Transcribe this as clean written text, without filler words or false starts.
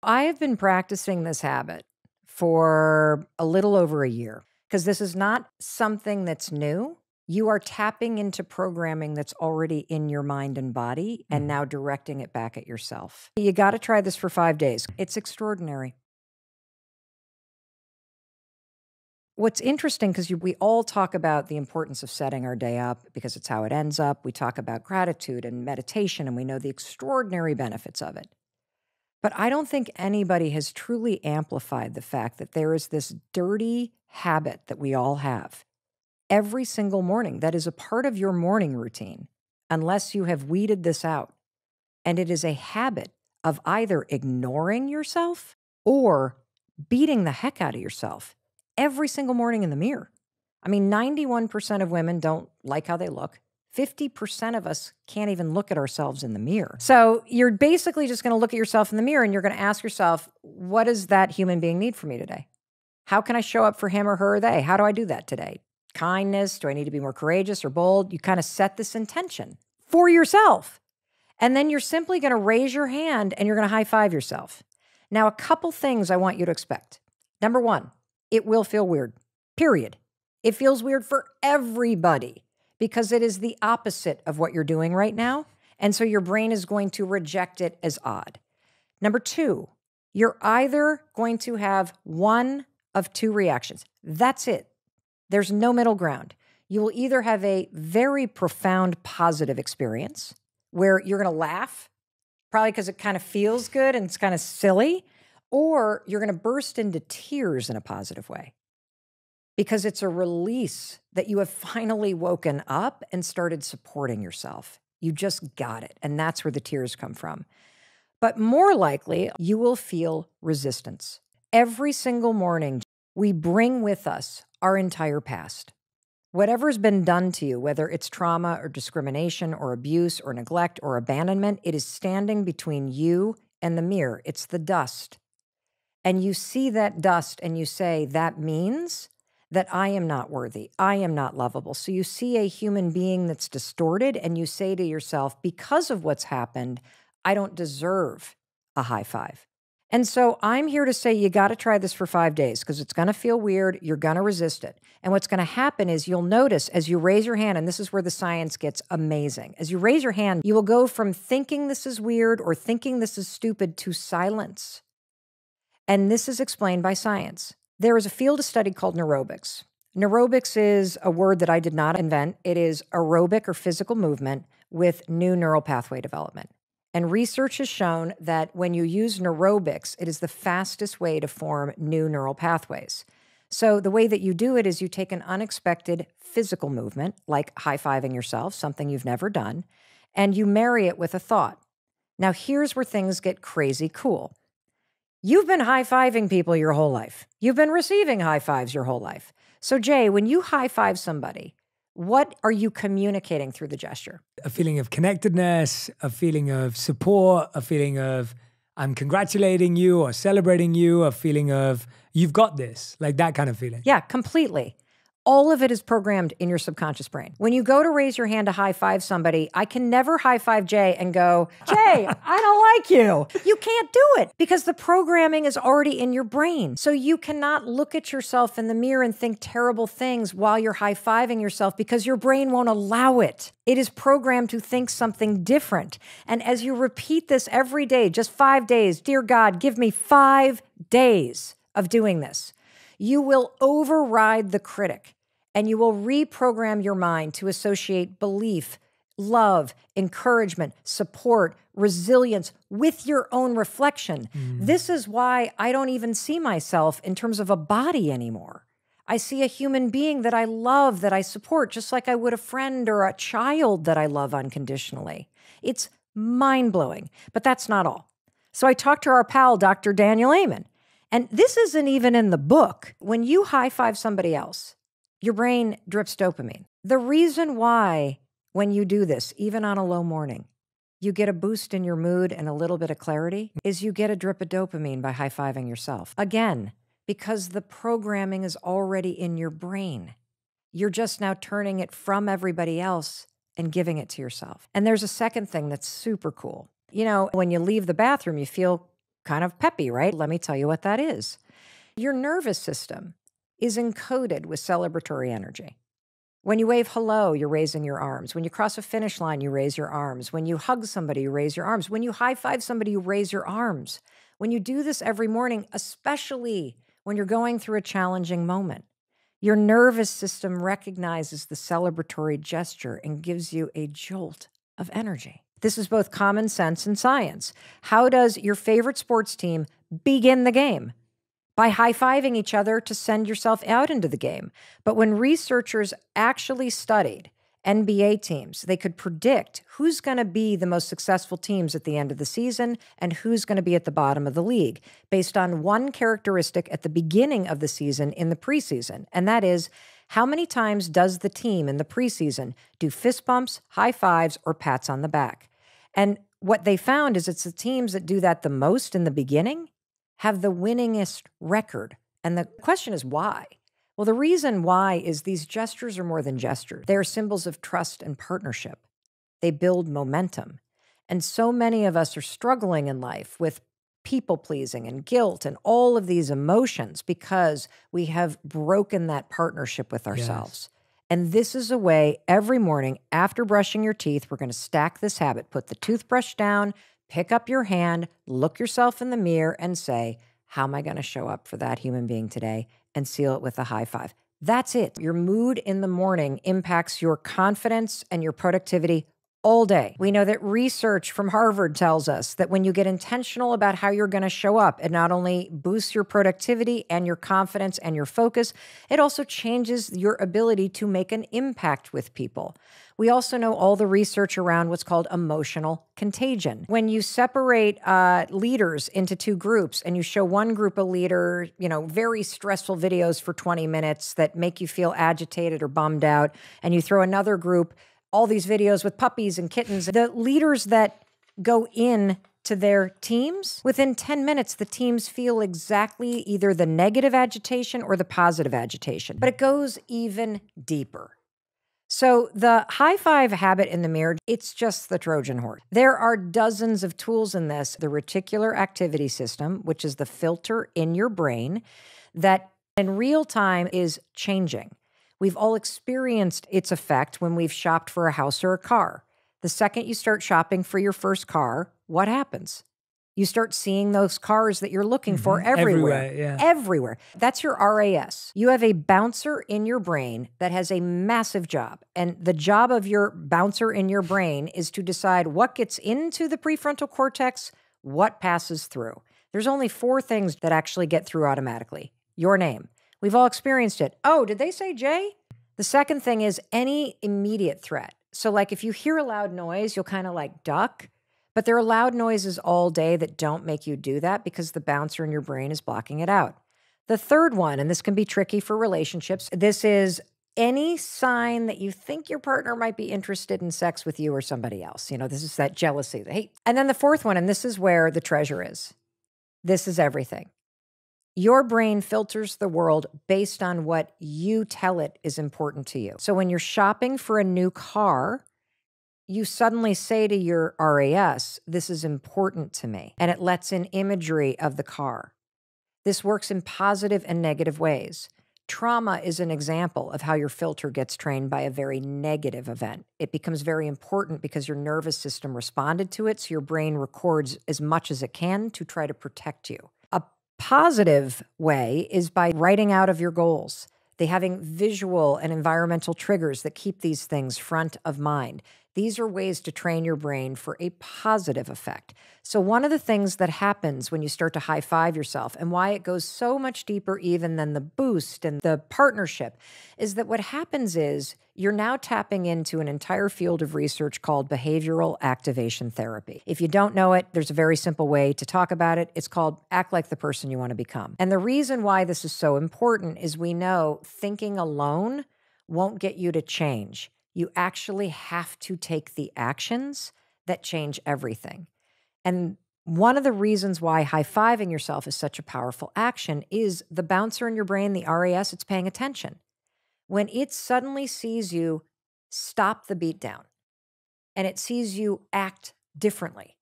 I have been practicing this habit for a little over a year because this is not something that's new. You are tapping into programming that's already in your mind and body and now directing it back at yourself. You got to try this for 5 days. It's extraordinary. What's interesting, because we all talk about the importance of setting our day up because it's how it ends up. We talk about gratitude and meditation, and we know the extraordinary benefits of it. But I don't think anybody has truly amplified the fact that there is this dirty habit that we all have every single morning that is a part of your morning routine, unless you have weeded this out. And it is a habit of either ignoring yourself or beating the heck out of yourself every single morning in the mirror. I mean, 91% of women don't like how they look. 50% of us can't even look at ourselves in the mirror. So you're basically just going to look at yourself in the mirror and you're going to ask yourself, what does that human being need from me today? How can I show up for him or her or they? How do I do that today? Kindness? Do I need to be more courageous or bold? You kind of set this intention for yourself. And then you're simply going to raise your hand and you're going to high five yourself. Now, a couple things I want you to expect. Number one, it will feel weird, period. It feels weird for everybody because it is the opposite of what you're doing right now. And so your brain is going to reject it as odd. Number two, you're either going to have one of two reactions. That's it. There's no middle ground. You will either have a very profound positive experience where you're going to laugh, probably because it kind of feels good and it's kind of silly, or you're going to burst into tears in a positive way because it's a release that you have finally woken up and started supporting yourself. You just got it. And that's where the tears come from. But more likely, you will feel resistance. Every single morning, we bring with us our entire past. Whatever's been done to you, whether it's trauma or discrimination or abuse or neglect or abandonment, it is standing between you and the mirror. It's the dust. And you see that dust and you say, that means that I am not worthy. I am not lovable. So you see a human being that's distorted and you say to yourself, because of what's happened, I don't deserve a high five. And so I'm here to say you got to try this for 5 days because it's going to feel weird. You're going to resist it. And what's going to happen is you'll notice as you raise your hand, and this is where the science gets amazing. As you raise your hand, you will go from thinking this is weird or thinking this is stupid to silence. And this is explained by science. There is a field of study called neurobics. Neurobics is a word that I did not invent. It is aerobic or physical movement with new neural pathway development. And research has shown that when you use neurobics, it is the fastest way to form new neural pathways. So the way that you do it is you take an unexpected physical movement, like high-fiving yourself, something you've never done, and you marry it with a thought. Now, here's where things get crazy cool. You've been high-fiving people your whole life. You've been receiving high fives your whole life. So Jay, when you high-five somebody, what are you communicating through the gesture? A feeling of connectedness, a feeling of support, a feeling of I'm congratulating you or celebrating you, a feeling of you've got this, like that kind of feeling. Yeah, completely. All of it is programmed in your subconscious brain. When you go to raise your hand to high five somebody, I can never high five Jay and go, Jay, I don't like you. You can't do it because the programming is already in your brain. So you cannot look at yourself in the mirror and think terrible things while you're high fiving yourself because your brain won't allow it. It is programmed to think something different. And as you repeat this every day, just 5 days, dear God, give me 5 days of doing this. You will override the critic and you will reprogram your mind to associate belief, love, encouragement, support, resilience with your own reflection. This is why I don't even see myself in terms of a body anymore. I see a human being that I love, that I support, just like I would a friend or a child that I love unconditionally. It's mind-blowing, but that's not all. So I talked to our pal, Dr. Daniel Amen. And this isn't even in the book. When you high-five somebody else, your brain drips dopamine. The reason why when you do this, even on a low morning, you get a boost in your mood and a little bit of clarity is you get a drip of dopamine by high-fiving yourself. Again, because the programming is already in your brain. You're just now turning it from everybody else and giving it to yourself. And there's a second thing that's super cool. You know, when you leave the bathroom, you feel kind of peppy, right? Let me tell you what that is. Your nervous system is encoded with celebratory energy. When you wave hello, you're raising your arms. When you cross a finish line, you raise your arms. When you hug somebody, you raise your arms. When you high five somebody, you raise your arms. When you do this every morning, especially when you're going through a challenging moment, your nervous system recognizes the celebratory gesture and gives you a jolt of energy. This is both common sense and science. How does your favorite sports team begin the game? By high-fiving each other to send yourself out into the game. But when researchers actually studied NBA teams, they could predict who's going to be the most successful teams at the end of the season and who's going to be at the bottom of the league based on one characteristic at the beginning of the season in the preseason. And that is, how many times does the team in the preseason do fist bumps, high fives, or pats on the back? And what they found is it's the teams that do that the most in the beginning have the winningest record. And the question is why? Well, the reason why is these gestures are more than gestures. They are symbols of trust and partnership. They build momentum. And so many of us are struggling in life with people-pleasing and guilt and all of these emotions because we have broken that partnership with ourselves. Yes. And this is a way every morning after brushing your teeth, we're going to stack this habit. Put the toothbrush down, pick up your hand, look yourself in the mirror and say, how am I going to show up for that human being today? And seal it with a high five. That's it. Your mood in the morning impacts your confidence and your productivity all day. We know that research from Harvard tells us that when you get intentional about how you're going to show up, it not only boosts your productivity and your confidence and your focus, it also changes your ability to make an impact with people. We also know all the research around what's called emotional contagion. When you separate leaders into two groups and you show one group of leader, very stressful videos for 20 minutes that make you feel agitated or bummed out, and you throw another group all these videos with puppies and kittens, the leaders that go in to their teams, within 10 minutes, the teams feel exactly either the negative agitation or the positive agitation, but it goes even deeper. So the high five habit in the mirror, it's just the Trojan horse. There are dozens of tools in this. The reticular activity system, which is the filter in your brain that in real time is changing. We've all experienced its effect when we've shopped for a house or a car. The second you start shopping for your first car, what happens? You start seeing those cars that you're looking for everywhere. Everywhere. That's your RAS. You have a bouncer in your brain that has a massive job. And the job of your bouncer in your brain is to decide what gets into the prefrontal cortex, what passes through. There's only 4 things that actually get through automatically. Your name. We've all experienced it. Oh, did they say Jay? The second thing is any immediate threat. So like if you hear a loud noise, you'll kind of like duck. But there are loud noises all day that don't make you do that because the bouncer in your brain is blocking it out. The third one, and this can be tricky for relationships, this is any sign that you think your partner might be interested in sex with you or somebody else. This is that jealousy. And then the fourth one, and this is where the treasure is. This is everything. Your brain filters the world based on what you tell it is important to you. So when you're shopping for a new car, you suddenly say to your RAS, this is important to me, and it lets in imagery of the car. This works in positive and negative ways. Trauma is an example of how your filter gets trained by a very negative event. It becomes very important because your nervous system responded to it, so your brain records as much as it can to try to protect you. A positive way is by writing out of your goals. They having visual and environmental triggers that keep these things front of mind. These are ways to train your brain for a positive effect. So one of the things that happens when you start to high five yourself and why it goes so much deeper even than the boost and the partnership is that what happens is you're now tapping into an entire field of research called behavioral activation therapy. If you don't know it, there's a very simple way to talk about it. It's called act like the person you want to become. And the reason why this is so important is we know thinking alone won't get you to change. You actually have to take the actions that change everything. And one of the reasons why high-fiving yourself is such a powerful action is the bouncer in your brain, the RAS, it's paying attention. When it suddenly sees you stop the beatdown and it sees you act differently,